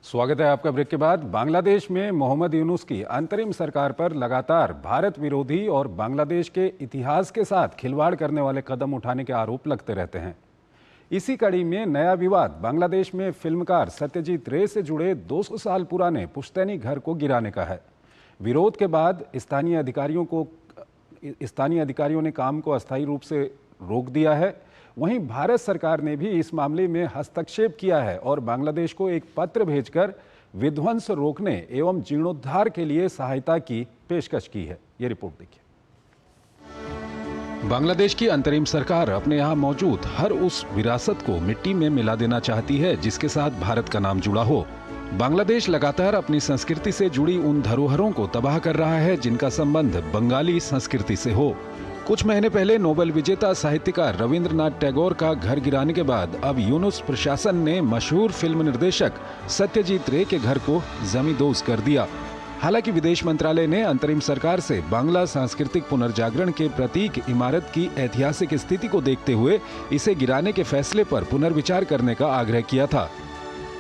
स्वागत है आपका। ब्रेक के बाद बांग्लादेश में मोहम्मद यूनुस की अंतरिम सरकार पर लगातार भारत विरोधी और बांग्लादेश के इतिहास के साथ खिलवाड़ करने वाले कदम उठाने के आरोप लगते रहते हैं। इसी कड़ी में नया विवाद बांग्लादेश में फिल्मकार सत्यजीत रे से जुड़े 200 साल पुराने पुश्तैनी घर को गिराने का है। विरोध के बाद स्थानीय अधिकारियों ने काम को अस्थायी रूप से रोक दिया है। वहीं भारत सरकार ने भी इस मामले में हस्तक्षेप किया है और बांग्लादेश को एक पत्र भेजकर विध्वंस रोकने एवं जीर्णोद्धार के लिए सहायता की पेशकश की है। ये रिपोर्ट देखिए। बांग्लादेश की अंतरिम सरकार अपने यहाँ मौजूद हर उस विरासत को मिट्टी में मिला देना चाहती है जिसके साथ भारत का नाम जुड़ा हो। बांग्लादेश लगातार अपनी संस्कृति से जुड़ी उन धरोहरों को तबाह कर रहा है जिनका संबंध बंगाली संस्कृति से हो। कुछ महीने पहले नोबेल विजेता साहित्यकार रविंद्रनाथ टैगोर का घर गिराने के बाद अब यूनुस प्रशासन ने मशहूर फिल्म निर्देशक सत्यजीत रे के घर को जमींदोज कर दिया। हालांकि विदेश मंत्रालय ने अंतरिम सरकार से बांग्ला सांस्कृतिक पुनर्जागरण के प्रतीक इमारत की ऐतिहासिक स्थिति को देखते हुए इसे गिराने के फैसले पर पुनर्विचार करने का आग्रह किया था।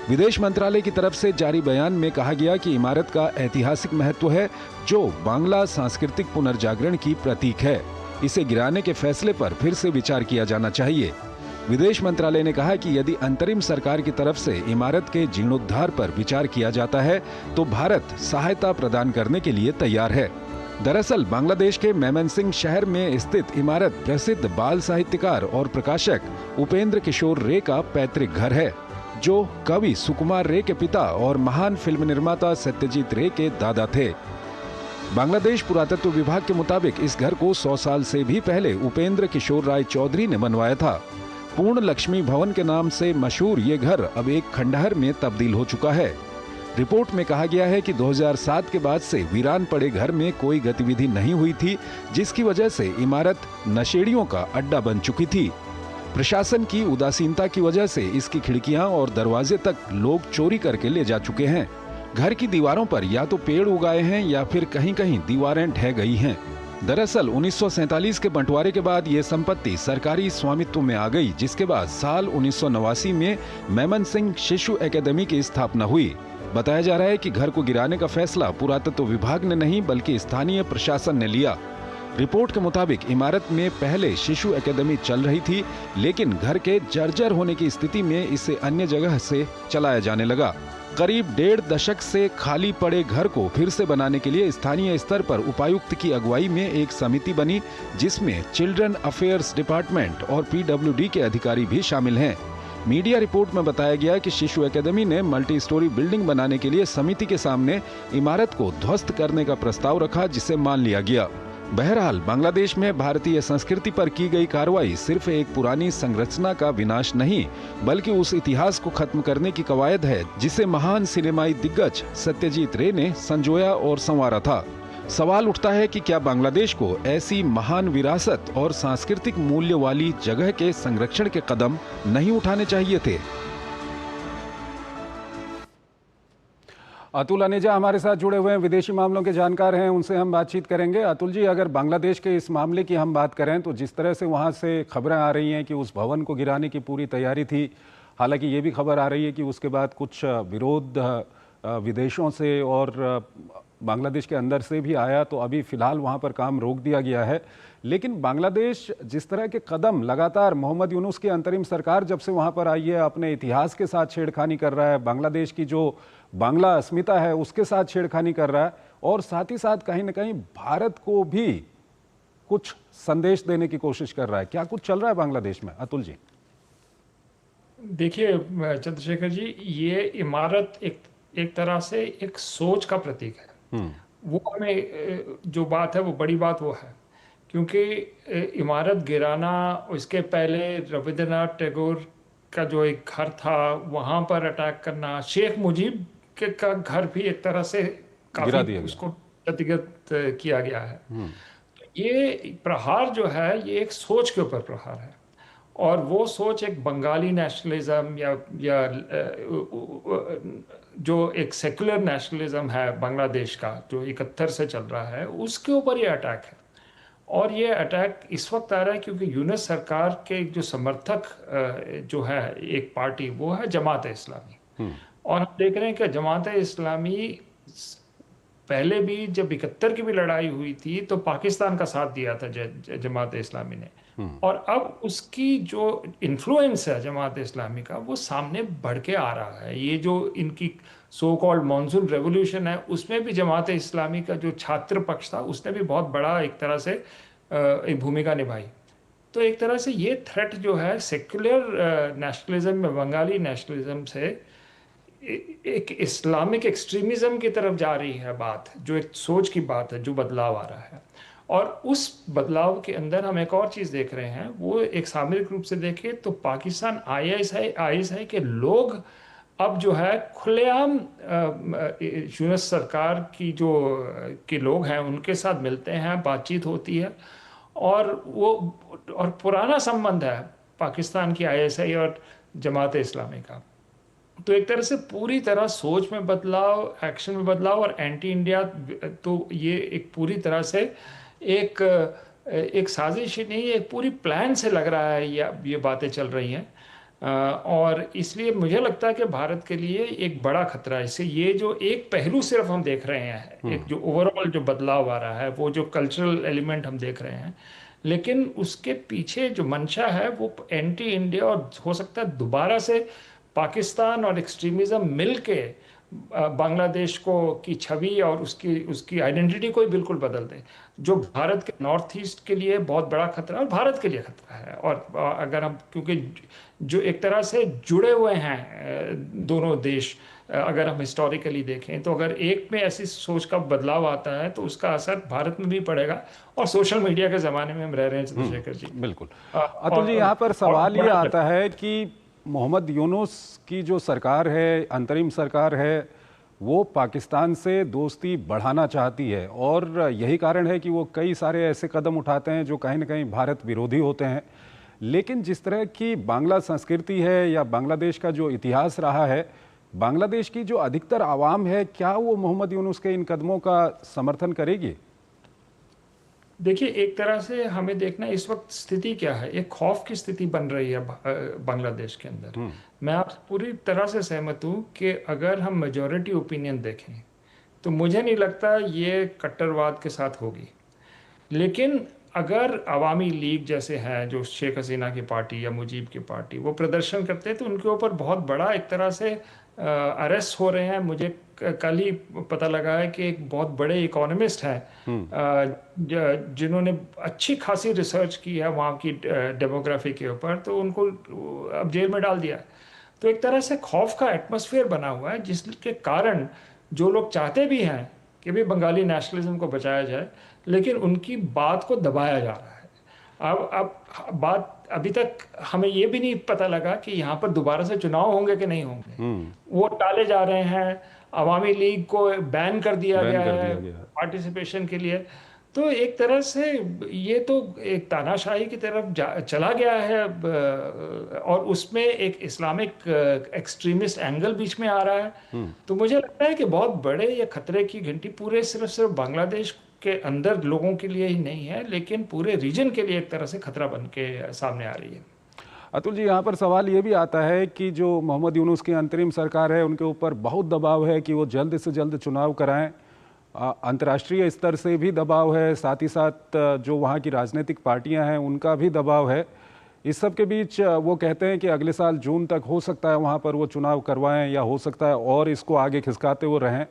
विदेश मंत्रालय की तरफ से जारी बयान में कहा गया कि इमारत का ऐतिहासिक महत्व है जो बांग्ला सांस्कृतिक पुनर्जागरण की प्रतीक है। इसे गिराने के फैसले पर फिर से विचार किया जाना चाहिए। विदेश मंत्रालय ने कहा कि यदि अंतरिम सरकार की तरफ से इमारत के जीर्णोद्धार पर विचार किया जाता है तो भारत सहायता प्रदान करने के लिए तैयार है। दरअसल बांग्लादेश के मैमनसिंह शहर में स्थित इमारत प्रसिद्ध बाल साहित्यकार और प्रकाशक उपेंद्र किशोर रे का पैतृक घर है, जो कवि सुकुमार रे के पिता और महान फिल्म निर्माता सत्यजीत रे के दादा थे। बांग्लादेश पुरातत्व विभाग के मुताबिक इस घर को 100 साल से भी पहले उपेंद्र किशोर राय चौधरी ने बनवाया था। पूर्ण लक्ष्मी भवन के नाम से मशहूर ये घर अब एक खंडहर में तब्दील हो चुका है। रिपोर्ट में कहा गया है कि 2007 के बाद से वीरान पड़े घर में कोई गतिविधि नहीं हुई थी, जिसकी वजह से इमारत नशेड़ियों का अड्डा बन चुकी थी। प्रशासन की उदासीनता की वजह से इसकी खिड़कियां और दरवाजे तक लोग चोरी करके ले जा चुके हैं। घर की दीवारों पर या तो पेड़ उगाए हैं या फिर कहीं कहीं दीवारें ढह गई हैं। दरअसल 1947 के बंटवारे के बाद ये संपत्ति सरकारी स्वामित्व में आ गई, जिसके बाद साल 1989 में मैमनसिंह शिशु एकेडमी की स्थापना हुई। बताया जा रहा है कि घर को गिराने का फैसला पुरातत्व विभाग ने नहीं बल्कि स्थानीय प्रशासन ने लिया। रिपोर्ट के मुताबिक इमारत में पहले शिशु एकेडमी चल रही थी, लेकिन घर के जर्जर होने की स्थिति में इसे अन्य जगह से चलाया जाने लगा। करीब 1.5 दशक से खाली पड़े घर को फिर से बनाने के लिए स्थानीय स्तर पर उपायुक्त की अगुवाई में एक समिति बनी, जिसमें चिल्ड्रन अफेयर्स डिपार्टमेंट और पीडब्ल्यूडी के अधिकारी भी शामिल हैं। मीडिया रिपोर्ट में बताया गया कि शिशु एकेडमी ने मल्टी स्टोरी बिल्डिंग बनाने के लिए समिति के सामने इमारत को ध्वस्त करने का प्रस्ताव रखा, जिसे मान लिया गया। बहरहाल बांग्लादेश में भारतीय संस्कृति पर की गई कार्रवाई सिर्फ एक पुरानी संरचना का विनाश नहीं बल्कि उस इतिहास को खत्म करने की कवायद है जिसे महान सिनेमाई दिग्गज सत्यजीत रे ने संजोया और संवारा था। सवाल उठता है कि क्या बांग्लादेश को ऐसी महान विरासत और सांस्कृतिक मूल्य वाली जगह के संरक्षण के कदम नहीं उठाने चाहिए थे? अतुल अनेजा हमारे साथ जुड़े हुए हैं, विदेशी मामलों के जानकार हैं, उनसे हम बातचीत करेंगे। अतुल जी, अगर बांग्लादेश के इस मामले की हम बात करें तो जिस तरह से वहां से खबरें आ रही हैं कि उस भवन को गिराने की पूरी तैयारी थी, हालांकि ये भी खबर आ रही है कि उसके बाद कुछ विरोध विदेशों से और बांग्लादेश के अंदर से भी आया, तो अभी फिलहाल वहां पर काम रोक दिया गया है। लेकिन बांग्लादेश जिस तरह के कदम लगातार मोहम्मद यूनुस की अंतरिम सरकार जब से वहां पर आई है अपने इतिहास के साथ छेड़खानी कर रहा है, बांग्लादेश की जो बांग्ला अस्मिता है उसके साथ छेड़खानी कर रहा है और साथ ही साथ कहीं ना कहीं भारत को भी कुछ संदेश देने की कोशिश कर रहा है। क्या कुछ चल रहा है बांग्लादेश में, अतुल जी? देखिए चंद्रशेखर जी, ये इमारत एक तरह से एक सोच का प्रतीक है। वो हमें जो बात है वो बड़ी बात वो है, क्योंकि इमारत गिराना, इसके पहले रविंद्रनाथ टैगोर का जो एक घर था वहां पर अटैक करना, शेख मुजीब का घर भी एक तरह से काफी उसको क्षतिग्रस्त किया गया है। तो ये प्रहार जो है ये एक सोच के ऊपर प्रहार है और वो सोच एक बंगाली नेशनलिज्म या जो एक सेकुलर नेशनलिज्म है बांग्लादेश का जो 71 से चल रहा है, उसके ऊपर ये अटैक है। और ये अटैक इस वक्त आ रहा है क्योंकि यूनुस सरकार के जो समर्थक जो है एक पार्टी, वो है जमात इस्लामी। और हम देख रहे हैं कि जमात इस्लामी पहले भी जब 71 की भी लड़ाई हुई थी तो पाकिस्तान का साथ दिया था जमात इस्लामी ने। और अब उसकी जो इन्फ्लुएंस है जमात इस्लामी का वो सामने बढ़ के आ रहा है। ये जो इनकी सो कॉल्ड मॉनसून रेवोल्यूशन है उसमें भी जमात इस्लामी का जो छात्र पक्ष था उसने भी बहुत बड़ा एक तरह से एक भूमिका निभाई। तो एक तरह से ये थ्रेट जो है सेक्युलर नेशनलिज्म में बंगाली नेशनलिज्म से एक इस्लामिक एक्सट्रीमिज्म की तरफ जा रही है बात, जो एक सोच की बात है, जो बदलाव आ रहा है। और उस बदलाव के अंदर हम एक और चीज़ देख रहे हैं, वो एक सामरिक रूप से देखें तो पाकिस्तान आईएसआई के लोग अब जो है खुलेआम यूनस सरकार की जो के लोग हैं उनके साथ मिलते हैं, बातचीत होती है। और वो और पुराना संबंध है पाकिस्तान की आईएसआई और जमात इस्लामी का। तो एक तरह से पूरी तरह सोच में बदलाव, एक्शन में बदलाव और एंटी इंडिया, तो ये एक पूरी तरह से एक एक साजिश ही नहीं, एक पूरी प्लान से लग रहा है ये बातें चल रही हैं। और इसलिए मुझे लगता है कि भारत के लिए एक बड़ा खतरा है इससे। ये जो एक पहलू सिर्फ हम देख रहे हैं, एक जो ओवरऑल जो बदलाव आ रहा है, वो जो कल्चरल एलिमेंट हम देख रहे हैं, लेकिन उसके पीछे जो मंशा है वो एंटी इंडिया, और हो सकता है दोबारा से पाकिस्तान और एक्सट्रीमिज्म मिलके बांग्लादेश को की छवि और उसकी उसकी आइडेंटिटी को ही बिल्कुल बदल दे, जो भारत के नॉर्थ ईस्ट के लिए बहुत बड़ा खतरा है और भारत के लिए खतरा है। और अगर हम, क्योंकि जो एक तरह से जुड़े हुए हैं दोनों देश, अगर हम हिस्टोरिकली देखें तो अगर एक में ऐसी सोच का बदलाव आता है तो उसका असर भारत में भी पड़ेगा। और सोशल मीडिया के ज़माने में हम रह रहे हैं चंद्रशेखर जी। बिल्कुल। अतुल जी, यहाँ पर सवाल ये आता है कि मोहम्मद यूनुस की जो सरकार है, अंतरिम सरकार है, वो पाकिस्तान से दोस्ती बढ़ाना चाहती है और यही कारण है कि वो कई सारे ऐसे कदम उठाते हैं जो कहीं ना कहीं भारत विरोधी होते हैं। लेकिन जिस तरह की बांग्ला संस्कृति है या बांग्लादेश का जो इतिहास रहा है, बांग्लादेश की जो अधिकतर आवाम है, क्या वो मोहम्मद यूनुस के इन कदमों का समर्थन करेगी? देखिए, एक तरह से हमें देखना इस वक्त स्थिति क्या है, एक खौफ की स्थिति बन रही है बांग्लादेश के अंदर। मैं आपसे पूरी तरह से सहमत हूँ कि अगर हम मेजॉरिटी ओपिनियन देखें तो मुझे नहीं लगता ये कट्टरवाद के साथ होगी। लेकिन अगर अवामी लीग जैसे हैं, जो शेख हसीना की पार्टी या मुजीब की पार्टी, वो प्रदर्शन करते हैं तो उनके ऊपर बहुत बड़ा एक तरह से अरेस्ट हो रहे हैं। मुझे कल ही पता लगा है कि एक बहुत बड़े इकोनॉमिस्ट हैं जिन्होंने अच्छी खासी रिसर्च की है वहाँ की डेमोग्राफी के ऊपर, तो उनको अब जेल में डाल दिया है। तो एक तरह से खौफ का एटमॉस्फेयर बना हुआ है, जिसके कारण जो लोग चाहते भी हैं कि भी बंगाली नेशनलिज्म को बचाया जाए, लेकिन उनकी बात को दबाया जा रहा है। अब बात अभी तक हमें ये भी नहीं पता लगा कि यहाँ पर दोबारा से चुनाव होंगे कि नहीं होंगे। वो टाले जा रहे हैं, अवामी लीग को बैन कर दिया गया है पार्टिसिपेशन के लिए। तो एक तरह से ये तो एक तानाशाही की तरफ चला गया है और उसमें एक इस्लामिक एक्सट्रीमिस्ट एंगल बीच में आ रहा है। तो मुझे लगता है कि बहुत बड़े ये खतरे की घंटी पूरे सिर्फ बांग्लादेश के अंदर लोगों के लिए ही नहीं है, लेकिन पूरे रीजन के लिए एक तरह से खतरा बन के सामने आ रही है। अतुल जी, यहाँ पर सवाल ये भी आता है कि जो मोहम्मद यूनुस की अंतरिम सरकार है उनके ऊपर बहुत दबाव है कि वो जल्द से जल्द चुनाव कराएं। अंतर्राष्ट्रीय स्तर से भी दबाव है, साथ ही साथ जो वहाँ की राजनीतिक पार्टियां हैं उनका भी दबाव है। इस सब के बीच वो कहते हैं कि अगले साल जून तक हो सकता है वहाँ पर वो चुनाव करवाएं, या हो सकता है और इसको आगे खिसकाते वो रहें।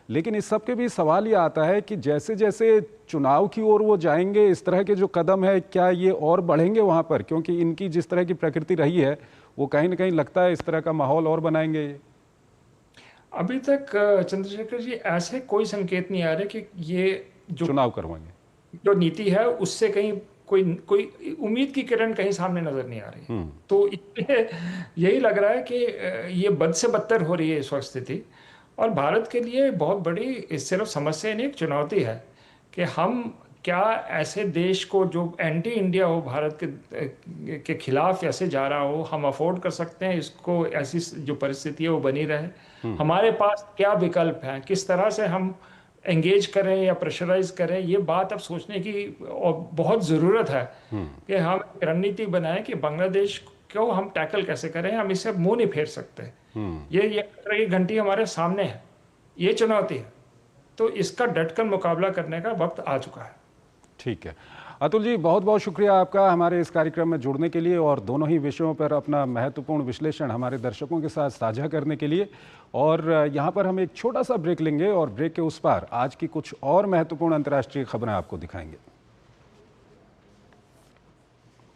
लेकिन इस सब के बीच सवाल ये आता है कि जैसे जैसे चुनाव की ओर वो जाएंगे, इस तरह के जो कदम है क्या ये और बढ़ेंगे वहाँ पर? क्योंकि इनकी जिस तरह की प्रकृति रही है वो कहीं ना कहीं लगता है इस तरह का माहौल और बनाएंगे। अभी तक चंद्रशेखर जी ऐसे कोई संकेत नहीं आ रहे कि ये जो चुनाव करवाएंगे, जो नीति है उससे कहीं कोई कोई उम्मीद की किरण कहीं सामने नजर नहीं आ रही। तो इसलिए यही लग रहा है कि ये बद से बदतर हो रही है इस वक्त स्थिति। और भारत के लिए बहुत बड़ी सिर्फ समस्या नहीं, एक चुनौती है कि हम क्या ऐसे देश को जो एंटी इंडिया हो, भारत के खिलाफ ऐसे जा रहा हो, हम अफोर्ड कर सकते हैं इसको? ऐसी जो परिस्थिति है वो बनी रहे, हमारे पास क्या विकल्प हैं, किस तरह से हम एंगेज करें या प्रेशराइज करें, ये बात अब सोचने की और बहुत ज़रूरत है कि हम रणनीति बनाएं कि बांग्लादेश को हम टैकल कैसे करें। हम इससे मुंह नहीं फेर सकते। ये खतरे की घंटी हमारे सामने है, ये चुनौती है, तो इसका डटकर मुकाबला करने का वक्त आ चुका है। ठीक है अतुल जी, बहुत बहुत शुक्रिया आपका हमारे इस कार्यक्रम में जुड़ने के लिए और दोनों ही विषयों पर अपना महत्वपूर्ण विश्लेषण हमारे दर्शकों के साथ साझा करने के लिए। और यहाँ पर हम एक छोटा सा ब्रेक लेंगे और ब्रेक के उस पार आज की कुछ और महत्वपूर्ण अंतर्राष्ट्रीय खबरें आपको दिखाएंगे।